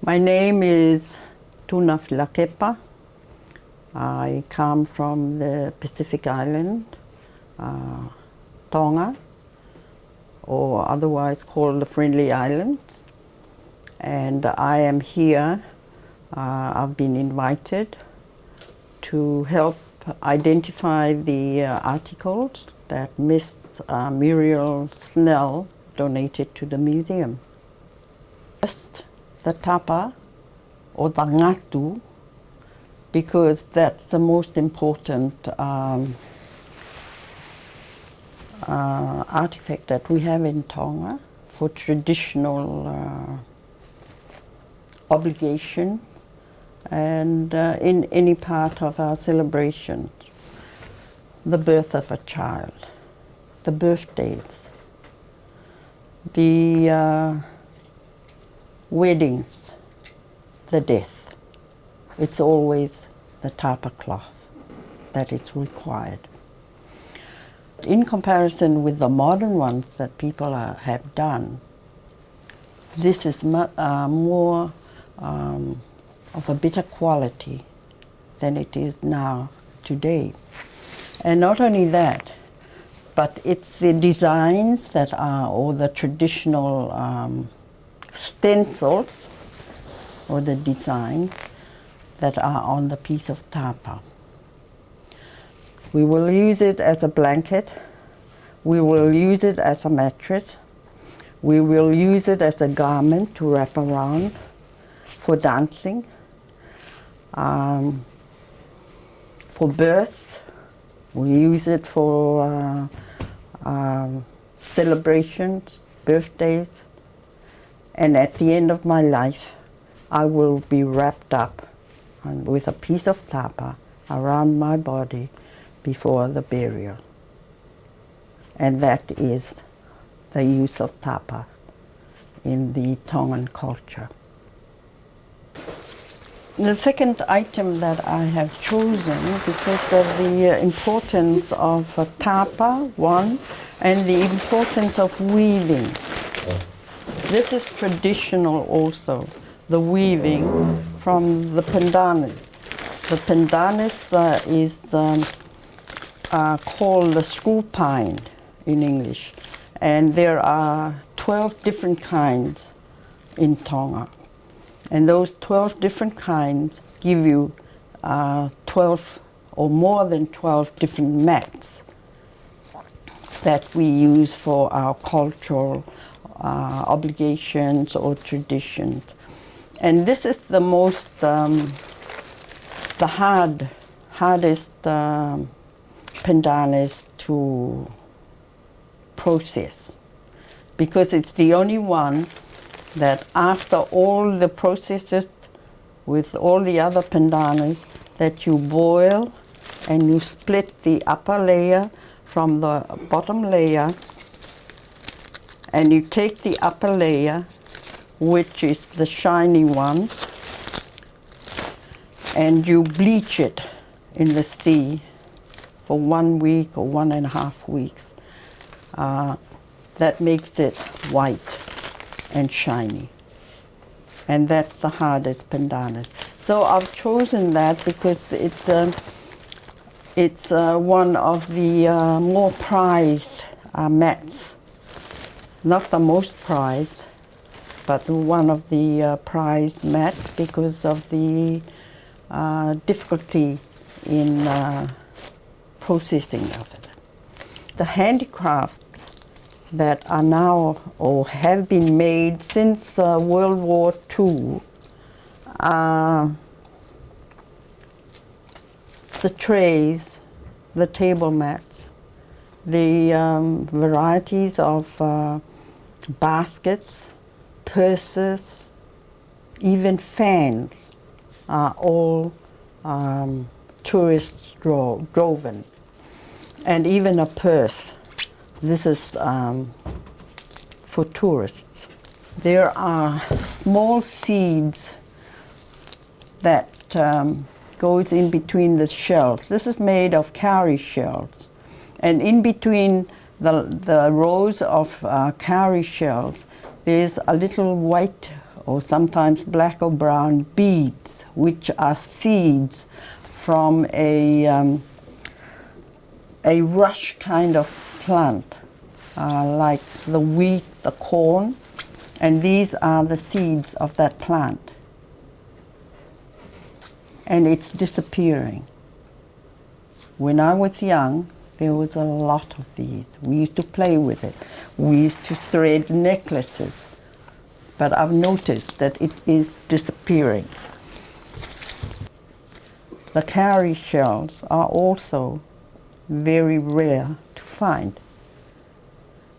My name is TUNA FIELAKEPA. I come from the Pacific Island, Tonga, or otherwise called the Friendly Islands. And I am here, I've been invited to help identify the articles that Miss Muriel Snell donated to the museum. First, the tapa or the ngatu, because that's the most important artifact that we have in Tonga for traditional obligation and in any part of our celebration. The birth of a child, the birthdays, the weddings, the death. It's always the tapa cloth that is required. In comparison with the modern ones that people have done, this is more of a better quality than it is now today. And not only that, but it's the designs that are, or the traditional stencils, or the designs that are on the piece of tapa. We will use it as a blanket, we will use it as a mattress, we will use it as a garment to wrap around for dancing, for births, we use it for celebrations, birthdays, and at the end of my life I will be wrapped up with a piece of tapa around my body before the burial. And that is the use of tapa in the Tongan culture. The second item that I have chosen because of the importance of tapa, one, and the importance of weaving. This is traditional also, the weaving from the pandanus. The pandanus is called the screw pine in English, and there are 12 different kinds in Tonga. And those 12 different kinds give you 12 or more than 12 different mats that we use for our cultural obligations or traditions. And this is the most, the hardest pandanus to process, because it's the only one that after all the processes with all the other pandanus that you boil and you split the upper layer from the bottom layer, and you take the upper layer, which is the shiny one, and you bleach it in the sea for 1 week or 1.5 weeks. That makes it white and shiny, and that's the hardest pandanus. So I've chosen that because it's one of the more prized mats. Not the most prized, but one of the prized mats because of the difficulty in processing of it. The handicrafts that are now or have been made since World War II are the trays, the table mats, the varieties of baskets, purses, even fans are all tourist driven. And even a purse. This is for tourists. There are small seeds that goes in between the shells. This is made of cowrie shells. And in between the rows of cowrie shells, there's a little white or sometimes black or brown beads, which are seeds from a rush kind of plant, like the wheat, the corn, and these are the seeds of that plant. And it's disappearing. When I was young, there was a lot of these. We used to play with it. We used to thread necklaces. But I've noticed that it is disappearing. The cowrie shells are also very rare to find.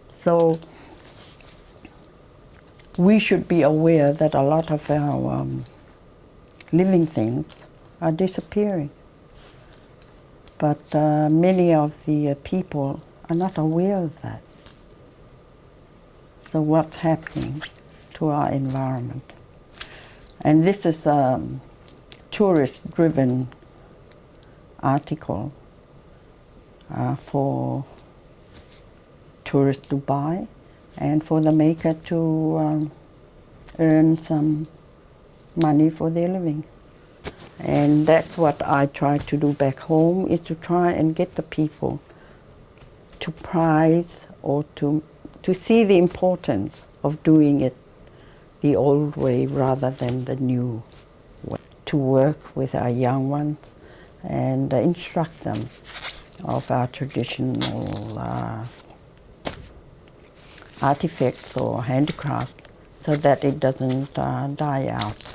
So we should be aware that a lot of our living things are disappearing. But many of the people are not aware of that. So what's happening to our environment? And this is a tourist-driven article for tourists to buy and for the maker to earn some money for their living. And that's what I try to do back home, is to try and get the people to prize or to see the importance of doing it the old way rather than the new way. To work with our young ones and instruct them of our traditional artifacts or handicraft so that it doesn't die out.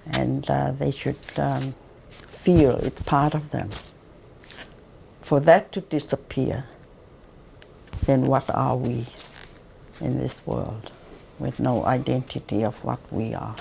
And they should feel it's part of them. For that to disappear, then what are we in this world with no identity of what we are?